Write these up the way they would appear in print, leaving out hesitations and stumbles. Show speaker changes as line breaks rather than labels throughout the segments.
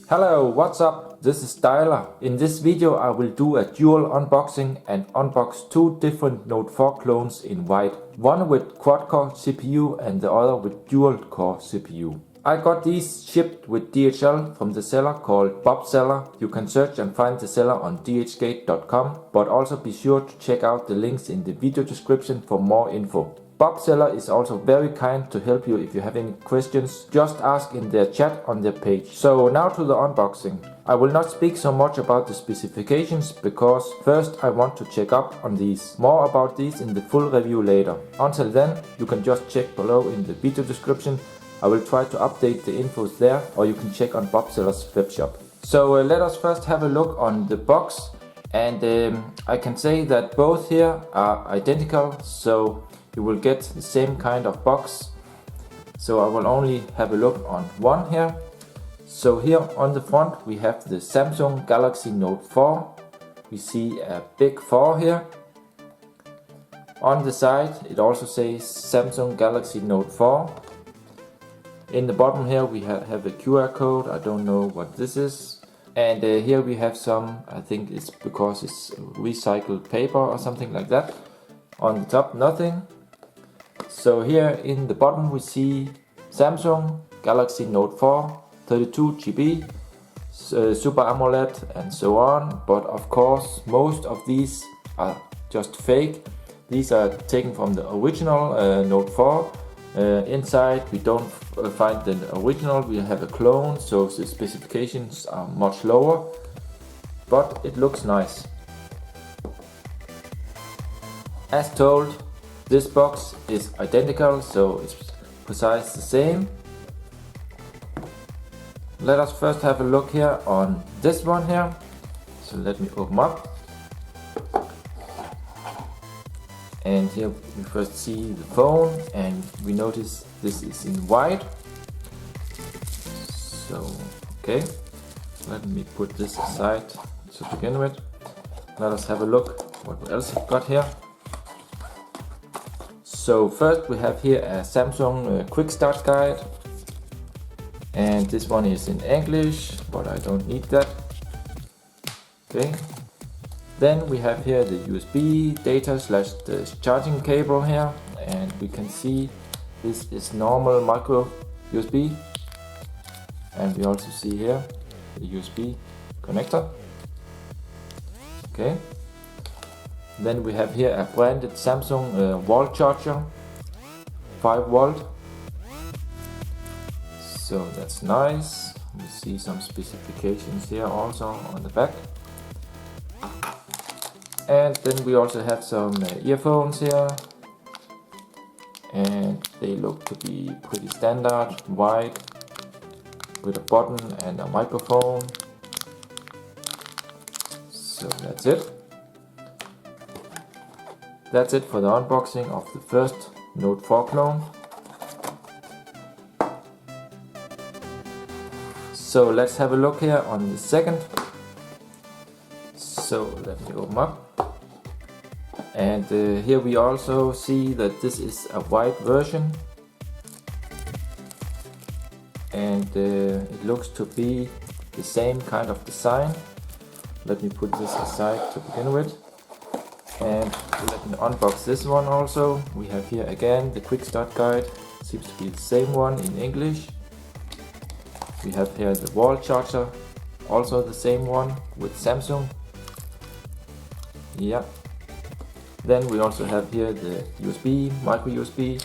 Hello, what's up? This is Styler. In this video I will do a dual unboxing and unbox two different Note 4 clones in white. One with quad-core CPU and the other with dual-core CPU. I got these shipped with DHL from the seller called Bobseller. You can search and find the seller on dhgate.com, but also be sure to check out the links in the video description for more info. Bobseller is also very kind to help you if you have any questions. Just ask in their chat on their page. So now to the unboxing. I will not speak so much about the specifications because first I want to check up on these. More about these in the full review later. Until then, you can just check below in the video description. I will try to update the infos there, or you can check on Bobseller's webshop. So let us first have a look on the box, and I can say that both here are identical, so you will get the same kind of box. So I will only have a look on one here. So here on the front we have the Samsung Galaxy Note 4. We see a big 4 here. On the side it also says Samsung Galaxy Note 4. In the bottom here we have a QR code. I don't know what this is. And here we have some, I think it's because it's recycled paper or something like that. On the top nothing. So here in the bottom we see Samsung Galaxy Note 4, 32GB, Super AMOLED and so on. But of course most of these are just fake. These are taken from the original Note 4. Inside we don't find the original, we have a clone, so the specifications are much lower, but it looks nice. As told, this box is identical, so it's precise the same. Let us first have a look here on this one here. So let me open up. And here we first see the phone, and we notice this is in white. So, okay, let me put this aside to begin with. Let us have a look what else we've got here. So first we have here a Samsung quick start guide, and this one is in English, but I don't need that. Okay. Then we have here the USB data / the charging cable here, and we can see this is normal micro USB, and we also see here the USB connector. Okay. Then we have here a branded Samsung wall charger, 5 volt. So that's nice. We see some specifications here also on the back. And then we also have some earphones here, and they look to be pretty standard, white, with a button and a microphone. So that's it. That's it for the unboxing of the first Note 4 clone. So let's have a look here on the second. So let me open up. And here we also see that this is a white version, and it looks to be the same kind of design. Let me put this aside to begin with, and let me unbox this one also. We have here again the quick start guide, seems to be the same one in English. We have here the wall charger, also the same one with Samsung. Yeah. Then we also have here the USB, micro USB,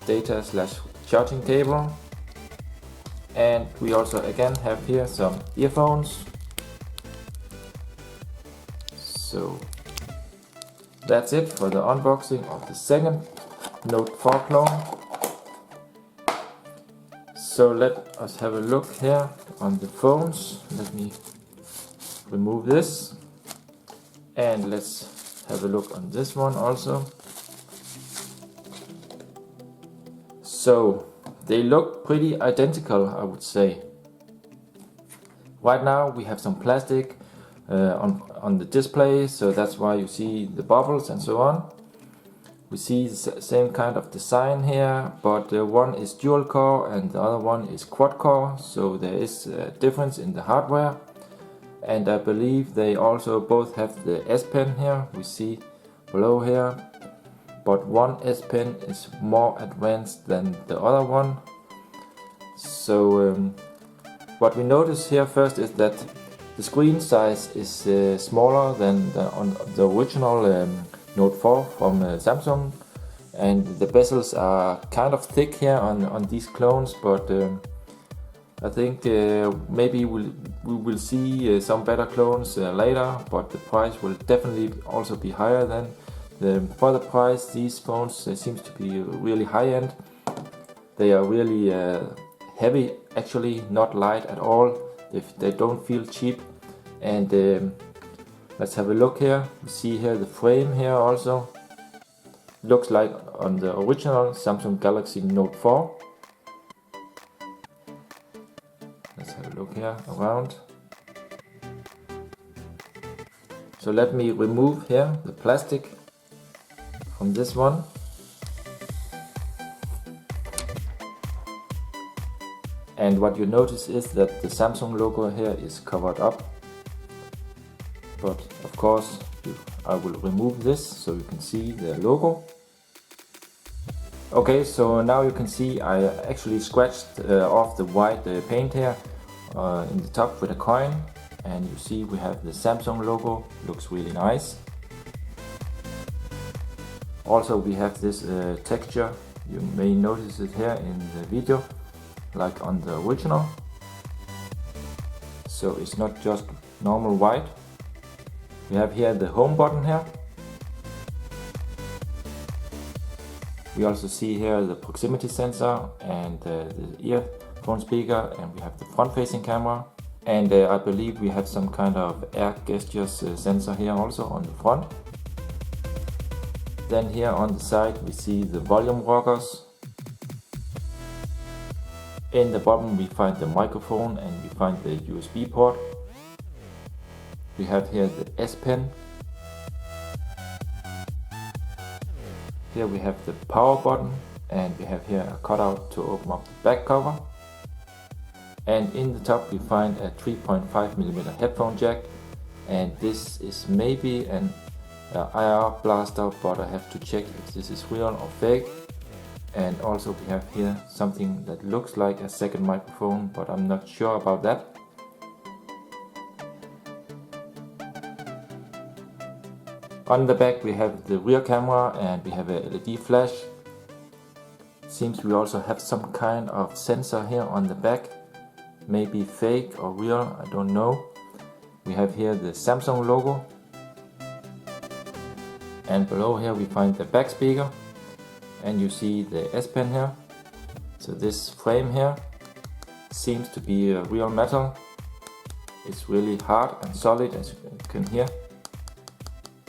data / charging cable. And we also again have here some earphones. So that's it for the unboxing of the second Note 4 clone. So let us have a look here on the phones. Let me remove this, and let's have a look on this one also. So they look pretty identical, I would say. Right now we have some plastic on the display, so that's why you see the bubbles and so on. We see the same kind of design here, but one is dual core and the other one is quad core, so there is a difference in the hardware. And I believe they also both have the S Pen here, we see below here, but one S Pen is more advanced than the other one. So what we notice here first is that the screen size is smaller than on the original Note 4 from Samsung, and the bezels are kind of thick here on these clones, but I think maybe we will see some better clones later, but the price will definitely also be higher than for the price. These phones seems to be really high-end. They are really heavy, actually, not light at all. They don't feel cheap. And let's have a look here. We see here the frame here also. Looks like on the original Samsung Galaxy Note 4. Let's have a look here around. So let me remove here the plastic from this one. And what you notice is that the Samsung logo here is covered up. But of course I will remove this so you can see the logo. Okay, so now you can see I actually scratched off the white paint here in the top with a coin, and you see we have the Samsung logo. Looks really nice. Also we have this texture, you may notice it here in the video, like on the original. So it's not just normal white. We have here the home button here. We also see here the proximity sensor and the earphone speaker, and we have the front facing camera. And I believe we have some kind of air gestures sensor here also on the front. Then here on the side we see the volume rockers. In the bottom we find the microphone and we find the USB port. We have here the S Pen. Here we have the power button, and we have here a cutout to open up the back cover. And in the top we find a 3.5mm headphone jack, and this is maybe an IR blaster, but I have to check if this is real or fake. And also we have here something that looks like a second microphone, but I'm not sure about that. On the back we have the rear camera and we have a LED flash. Seems we also have some kind of sensor here on the back. Maybe fake or real, I don't know. We have here the Samsung logo. And below here we find the back speaker. And you see the S Pen here. So this frame here seems to be real metal. It's really hard and solid, as you can hear.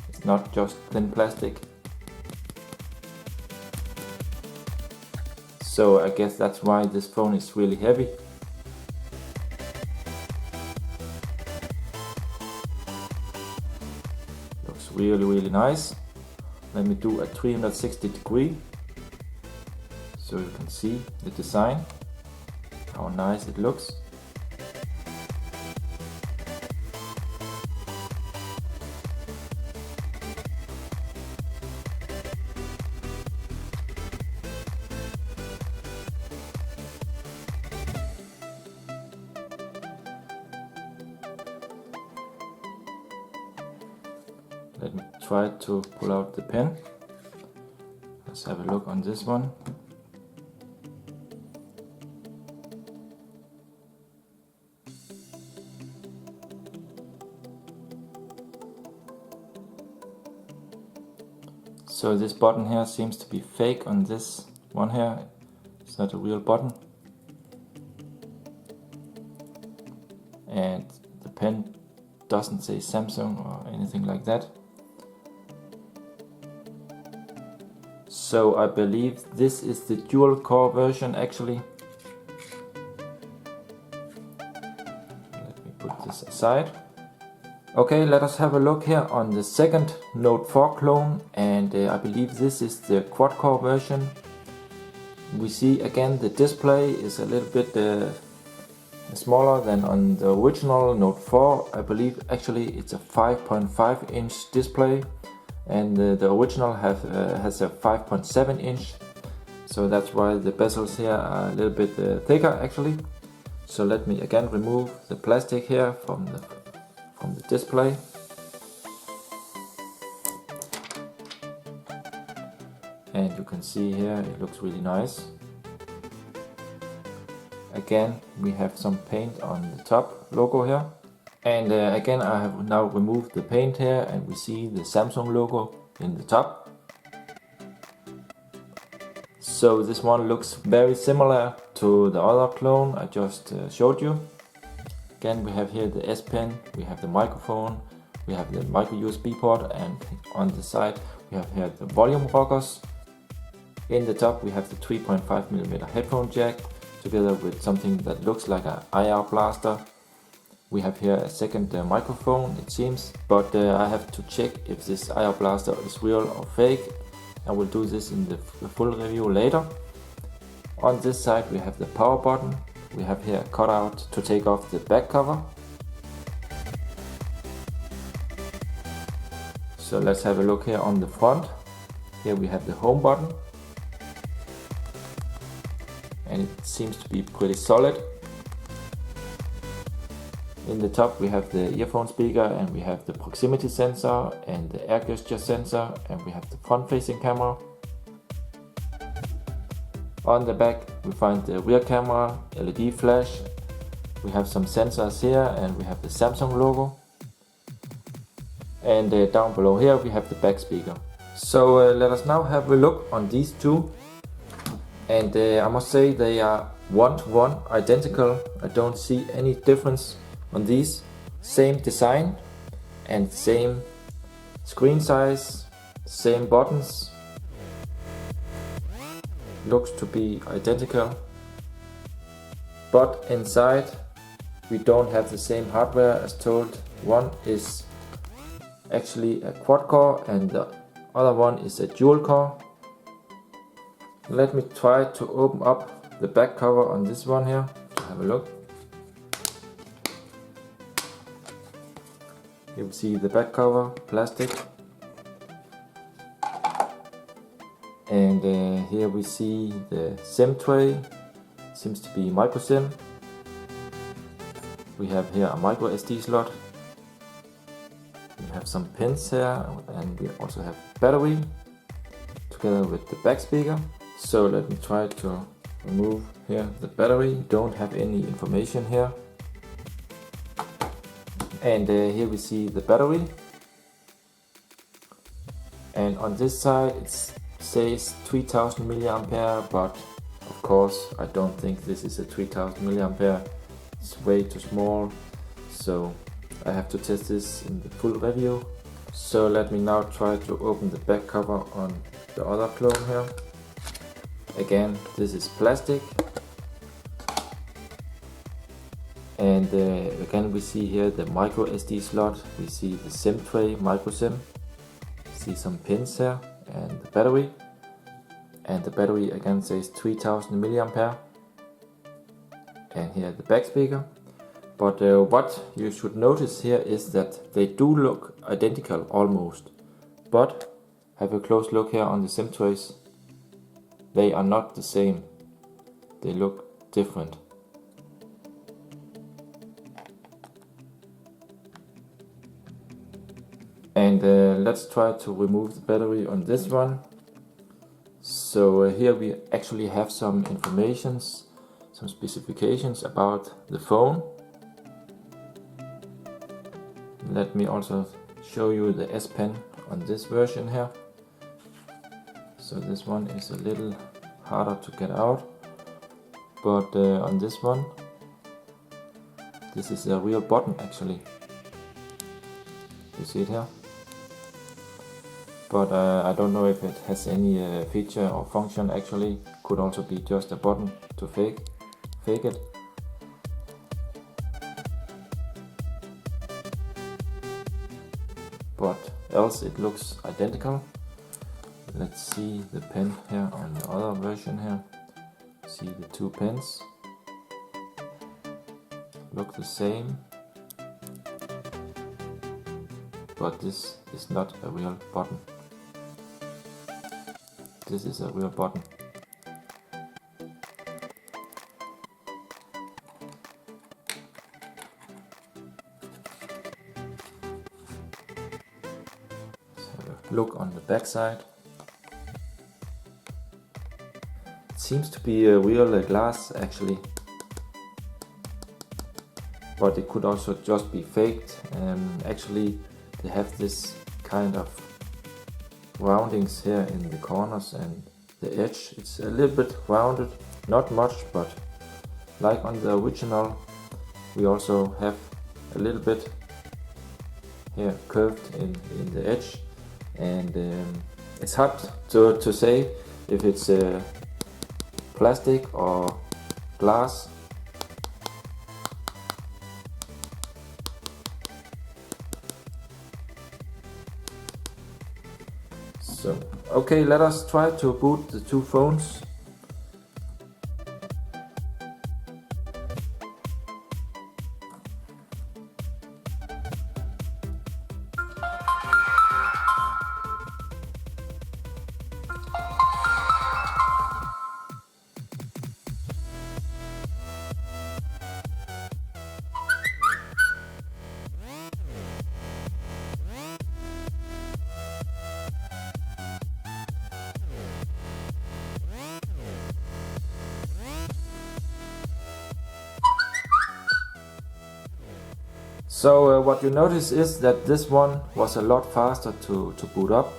It's not just thin plastic. So I guess that's why this phone is really heavy. Looks really nice. Let me do a 360 degree so you can see the design, how nice it looks. Let me try to pull out the pen. Let's have a look on this one. So this button here seems to be fake on this one here. It's not a real button. And the pen doesn't say Samsung or anything like that. So I believe this is the dual core version actually. Let me put this aside. Okay, let us have a look here on the second Note 4 clone, and I believe this is the quad-core version. We see again the display is a little bit smaller than on the original Note 4. I believe actually it's a 5.5 inch display, and the original has a 5.7 inch, so that's why the bezels here are a little bit thicker actually. So let me again remove the plastic here from the display. And you can see here it looks really nice. Again, we have some paint on the top logo here. And again, I have now removed the paint here, and we see the Samsung logo in the top. So this one looks very similar to the other clone I just showed you. Again, we have here the S Pen, we have the microphone, we have the micro USB port, and on the side we have here the volume rockers. In the top we have the 3.5mm headphone jack, together with something that looks like an IR blaster. We have here a second microphone, it seems, but I have to check if this IR blaster is real or fake. I will do this in the full review later. On this side we have the power button. We have here a cutout to take off the back cover. So let's have a look here on the front. Here we have the home button, and it seems to be pretty solid. In the top we have the earphone speaker, and we have the proximity sensor and the air gesture sensor, and we have the front facing camera. On the back we find the rear camera, LED flash, we have some sensors here, and we have the Samsung logo. And down below here we have the back speaker. So let us now have a look on these two. And I must say they are one-to-one identical. I don't see any difference on these. Same design and same screen size, same buttons. Looks to be identical, but inside we don't have the same hardware as told. One is actually a quad core and the other one is a dual core. Let me try to open up the back cover on this one here to have a look. You will see the back cover, plastic. And here we see the SIM tray, seems to be micro SIM. We have here a micro SD slot. We have some pins here, and we also have battery together with the back speaker. So let me try to remove here the battery. Don't have any information here. And here we see the battery. And on this side it says 3000 milliampere, but of course I don't think this is a 3000 milliampere. It's way too small, so I have to test this in the full review. So let me now try to open the back cover on the other clone here. Again, this is plastic. And again we see here the micro SD slot, we see the SIM tray, micro SIM, see some pins here, and the battery. And the battery again says 3000 milliampere. And here the back speaker. But what you should notice here is that they do look identical almost. But have a close look here on the SIM trays. They are not the same. They look different. And let's try to remove the battery on this one. So here we actually have some informations, some specifications about the phone. Let me also show you the S Pen on this version here. So this one is a little harder to get out, but on this one, this is a real button actually. You see it here? But I don't know if it has any feature or function actually. Could also be just a button to fake it. but else it looks identical. Let's see the pen here on the other version here. See the two pens look the same, but this is not a real button. This is a real button. Look on the back side. It seems to be a real glass actually, but it could also just be faked. Actually they have this kind of roundings here in the corners and the edge. It's a little bit rounded, not much, but like on the original we also have a little bit here curved in the edge. And it's hard to say if it's plastic or glass. So, okay, let us try to boot the two phones. So what you notice is that this one was a lot faster to boot up,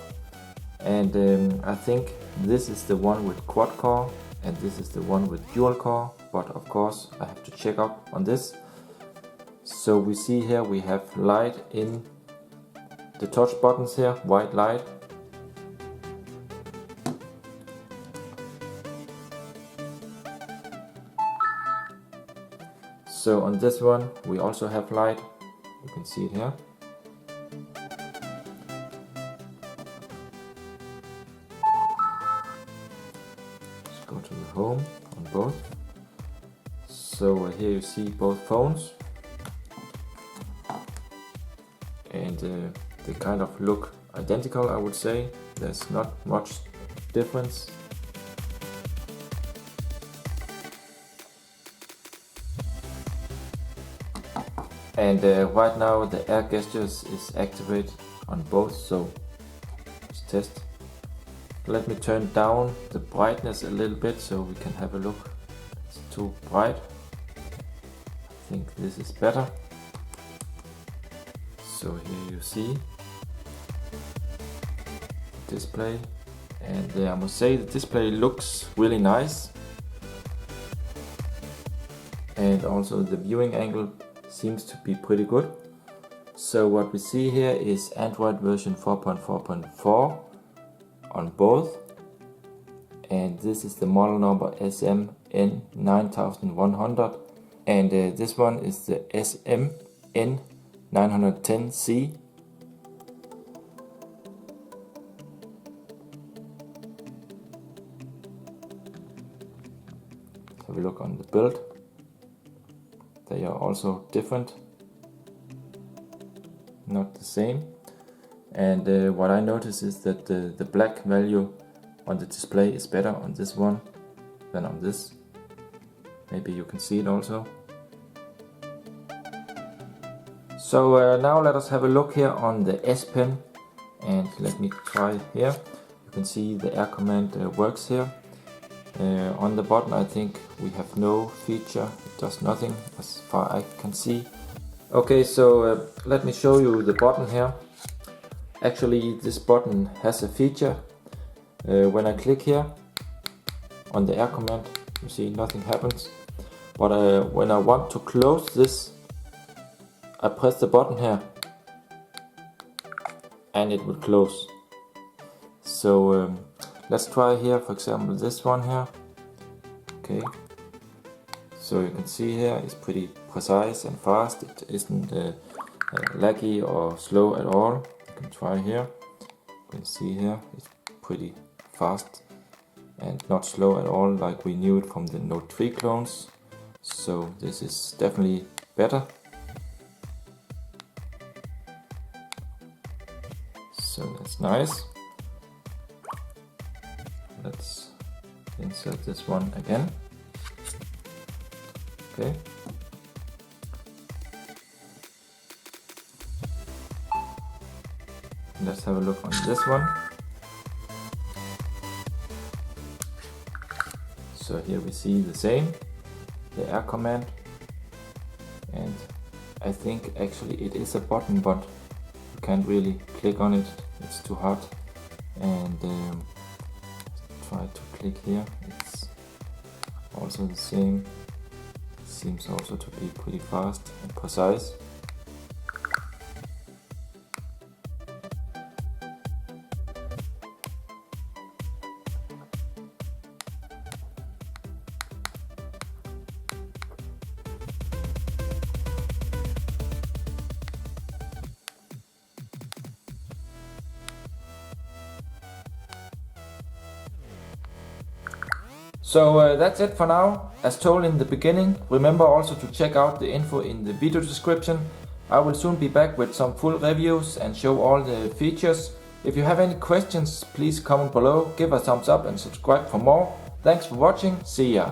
and I think this is the one with quad core and this is the one with dual core, but of course I have to check up on this. So we see here we have light in the touch buttons here, white light. So on this one we also have light. You can see it here. Let's go to the home on both. So here you see both phones, and they kind of look identical, I would say. There's not much difference. And right now the air gestures is activated on both, so let's test. Let me turn down the brightness a little bit so we can have a look. It's too bright. I think this is better. So here you see display, and I must say the display looks really nice, and also the viewing angle seems to be pretty good. So what we see here is Android version 4.4.4 on both, and this is the model number SMN9100, and this one is the SMN910C. Have a look on the build. They are also different, not the same. And what I notice is that the black value on the display is better on this one than on this. Maybe you can see it also. So now let us have a look here on the S Pen, and let me try here. You can see the air command works here. On the button I think we have no feature, it does nothing as far as I can see. Okay, so let me show you the button here. Actually this button has a feature. When I click here on the air command, you see nothing happens. But when I want to close this, I press the button here and it will close. So let's try here, for example, this one here. Okay, so you can see here it's pretty precise and fast. It isn't laggy or slow at all. You can try here. You can see here it's pretty fast and not slow at all, like we knew it from the Note 3 clones. So this is definitely better. So that's nice. Let's insert this one again. Okay. Let's have a look on this one. So here we see the same, the air command, and I think actually it is a button, but you can't really click on it, it's too hard. And try to click here, it's also the same, seems also to be pretty fast and precise. So that's it for now. As told in the beginning, remember also to check out the info in the video description. I will soon be back with some full reviews and show all the features. If you have any questions, please comment below, give a thumbs up and subscribe for more. Thanks for watching, see ya!